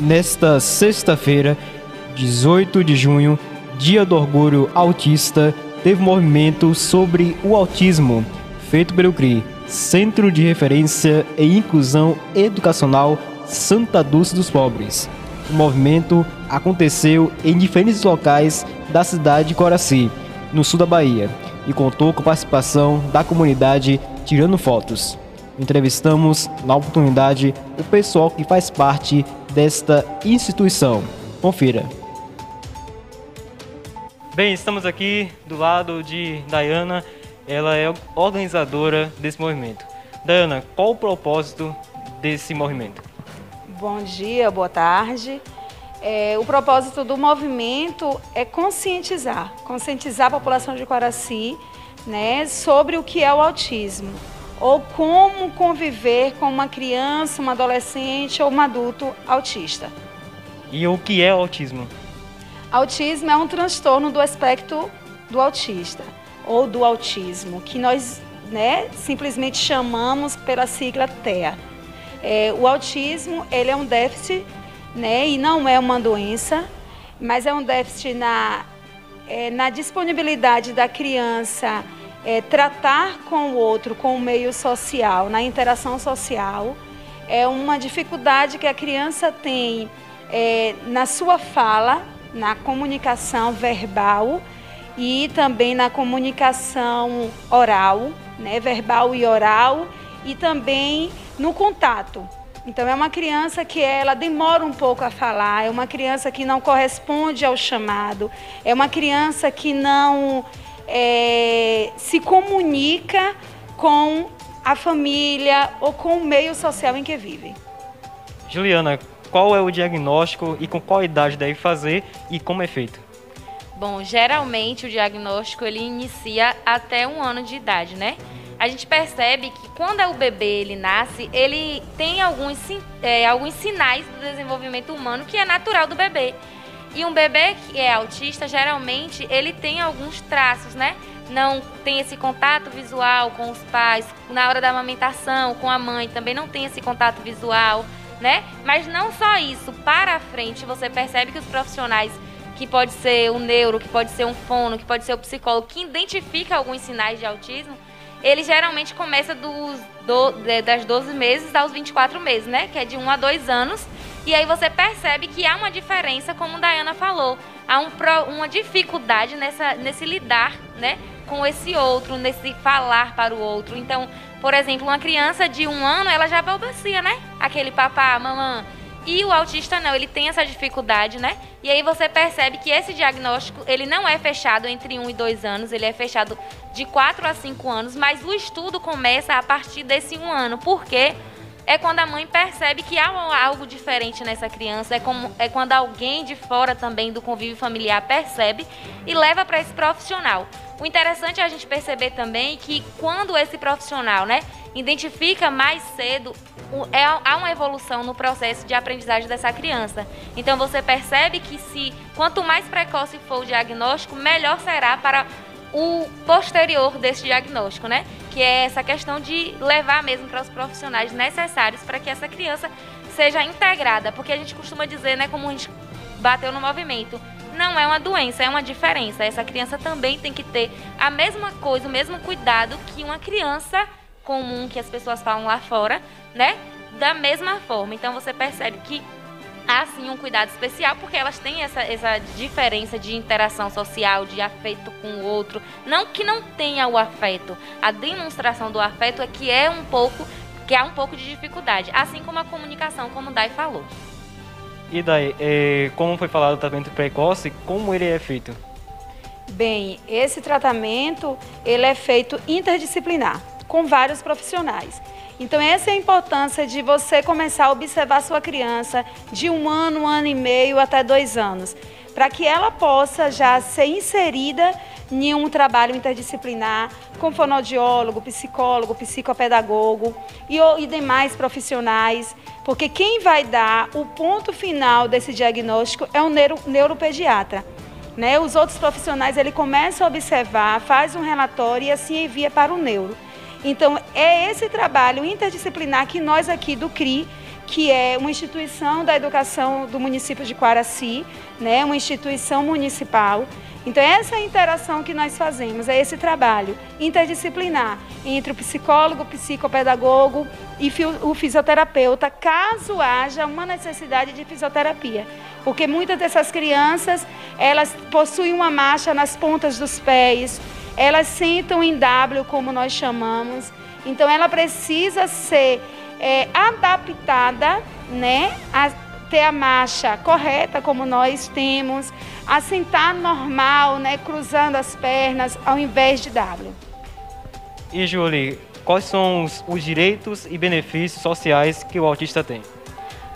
nesta sexta-feira, 18 de junho, Dia do Orgulho Autista, teve um movimento sobre o autismo, feito pelo CRI, Centro de Referência e Inclusão Educacional Santa Dulce dos Pobres. O movimento aconteceu em diferentes locais da cidade de Coraci, no sul da Bahia, e contou com a participação da comunidade tirando fotos. Entrevistamos, na oportunidade, o pessoal que faz parte desta instituição. Confira. Bem, estamos aqui do lado de Dayana, ela é organizadora desse movimento. Dayana, qual o propósito desse movimento? Bom dia, boa tarde. O propósito do movimento é conscientizar a população de Coraci, né, sobre o que é o autismo, ou como conviver com uma criança, um adolescente ou um adulto autista. E o que é o autismo? Autismo é um transtorno do espectro do autista, ou do autismo, que nós, né, simplesmente chamamos pela sigla TEA. O autismo, ele é um déficit, né, e não é uma doença, mas é um déficit na disponibilidade da criança tratar com o outro, com o meio social, na interação social. É uma dificuldade que a criança tem na sua fala, na comunicação verbal e também na comunicação oral, né, verbal e oral, e também no contato. Então é uma criança que ela demora um pouco a falar, é uma criança que não corresponde ao chamado, é uma criança que não se comunica com a família ou com o meio social em que vive. Juliana, qual é o diagnóstico e com qual idade deve fazer e como é feito? Bom, geralmente o diagnóstico ele inicia até 1 ano de idade, né? A gente percebe que quando o bebê ele nasce, ele tem alguns sinais do desenvolvimento humano que é natural do bebê. E um bebê que é autista, geralmente, ele tem alguns traços, né? Não tem esse contato visual com os pais, na hora da amamentação, com a mãe, também não tem esse contato visual, né? Mas não só isso, para a frente você percebe que os profissionais, que pode ser o neuro, que pode ser um fono, que pode ser o psicólogo, que identifica alguns sinais de autismo, ele geralmente começa das 12 meses aos 24 meses, né? Que é de 1 a 2 anos. E aí você percebe que há uma diferença, como a Dayana falou. Há uma dificuldade nesse lidar, né, com esse outro, nesse falar para o outro. Então, por exemplo, uma criança de 1 ano, ela já balbucia, né? Aquele papá, mamã. E o autista não, ele tem essa dificuldade, né? E aí você percebe que esse diagnóstico, ele não é fechado entre 1 e 2 anos, ele é fechado de 4 a 5 anos, mas o estudo começa a partir desse 1 ano. Por quê? É quando a mãe percebe que há algo diferente nessa criança, é quando alguém de fora também do convívio familiar percebe e leva para esse profissional. O interessante é a gente perceber também que quando esse profissional, né, identifica mais cedo, há uma evolução no processo de aprendizagem dessa criança. Então você percebe que quanto mais precoce for o diagnóstico, melhor será para o posterior desse diagnóstico, né? Que é essa questão de levar mesmo para os profissionais necessários para que essa criança seja integrada. Porque a gente costuma dizer, né, como a gente bateu no movimento, não é uma doença, é uma diferença. Essa criança também tem que ter a mesma coisa, o mesmo cuidado que uma criança comum que as pessoas falam lá fora, né? Da mesma forma. Então você percebe que há sim um cuidado especial, porque elas têm essa diferença de interação social, de afeto com o outro. Não que não tenha o afeto, a demonstração do afeto é que há um pouco de dificuldade, assim como a comunicação, como o Day falou. E daí, como foi falado do tratamento precoce, como ele é feito? Bem, esse tratamento ele é feito interdisciplinar, com vários profissionais. Então essa é a importância de você começar a observar sua criança de 1 ano e meio até 2 anos, para que ela possa já ser inserida em um trabalho interdisciplinar com fonoaudiólogo, psicólogo, psicopedagogo e demais profissionais, porque quem vai dar o ponto final desse diagnóstico é o neuropediatra. Né? Os outros profissionais ele começa a observar, faz um relatório e assim envia para o neuro. Então, é esse trabalho interdisciplinar que nós aqui do CRI, que é uma instituição da educação do município de Quaraci, né, uma instituição municipal. Então, essa é a interação que nós fazemos, é esse trabalho interdisciplinar entre o psicólogo, o psicopedagogo e o fisioterapeuta, caso haja uma necessidade de fisioterapia. Porque muitas dessas crianças, elas possuem uma marcha nas pontas dos pés, elas sentam em W, como nós chamamos. Então, ela precisa ser adaptada, né, a ter a marcha correta, como nós temos, a sentar normal, né, cruzando as pernas, ao invés de W. E, Julie, quais são os direitos e benefícios sociais que o autista tem?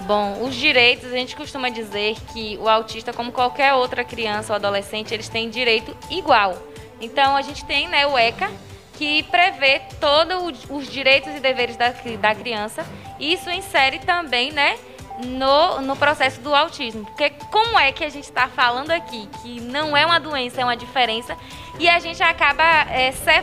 Bom, os direitos, a gente costuma dizer que o autista, como qualquer outra criança ou adolescente, eles têm direito igual. Então, a gente tem, né, o ECA, que prevê todos os direitos e deveres da criança. Isso insere também, né, no processo do autismo. Porque como é que a gente está falando aqui que não é uma doença, é uma diferença, e a gente acaba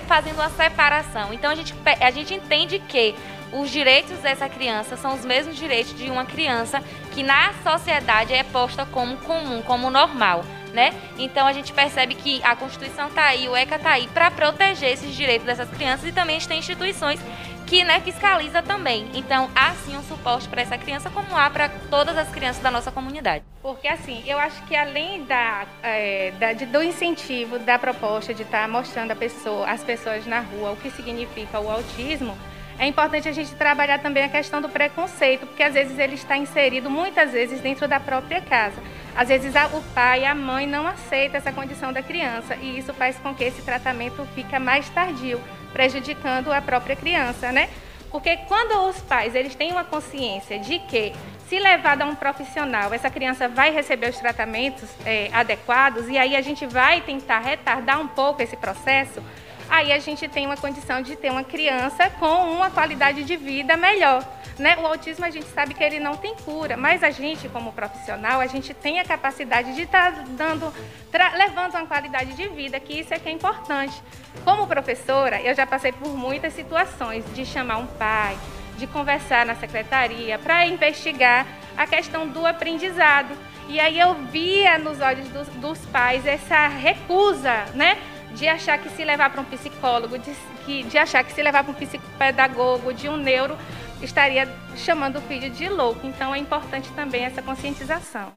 fazendo uma separação. Então, a gente entende que os direitos dessa criança são os mesmos direitos de uma criança que na sociedade é posta como comum, como normal, né? Então a gente percebe que a Constituição está aí, o ECA está aí para proteger esses direitos dessas crianças, e também a gente tem instituições que, né, fiscaliza também. Então há sim um suporte para essa criança, como há para todas as crianças da nossa comunidade. Porque assim, eu acho que além do incentivo da proposta de estar mostrando às pessoas na rua o que significa o autismo, é importante a gente trabalhar também a questão do preconceito, porque às vezes ele está inserido muitas vezes dentro da própria casa. Às vezes o pai e a mãe não aceitam essa condição da criança, e isso faz com que esse tratamento fique mais tardio, prejudicando a própria criança, né? Porque quando os pais eles têm uma consciência de que, se levada a um profissional, essa criança vai receber os tratamentos adequados, e aí a gente vai tentar retardar um pouco esse processo, aí a gente tem uma condição de ter uma criança com uma qualidade de vida melhor, né? O autismo, a gente sabe que ele não tem cura, mas a gente, como profissional, a gente tem a capacidade de estar levando uma qualidade de vida, que isso é que é importante. Como professora, eu já passei por muitas situações de chamar um pai, de conversar na secretaria para investigar a questão do aprendizado. E aí eu via nos olhos dos pais essa recusa, né? De achar que se levar para um psicólogo, de achar que se levar para um psicopedagogo, de um neuro, estaria chamando o filho de louco. Então é importante também essa conscientização.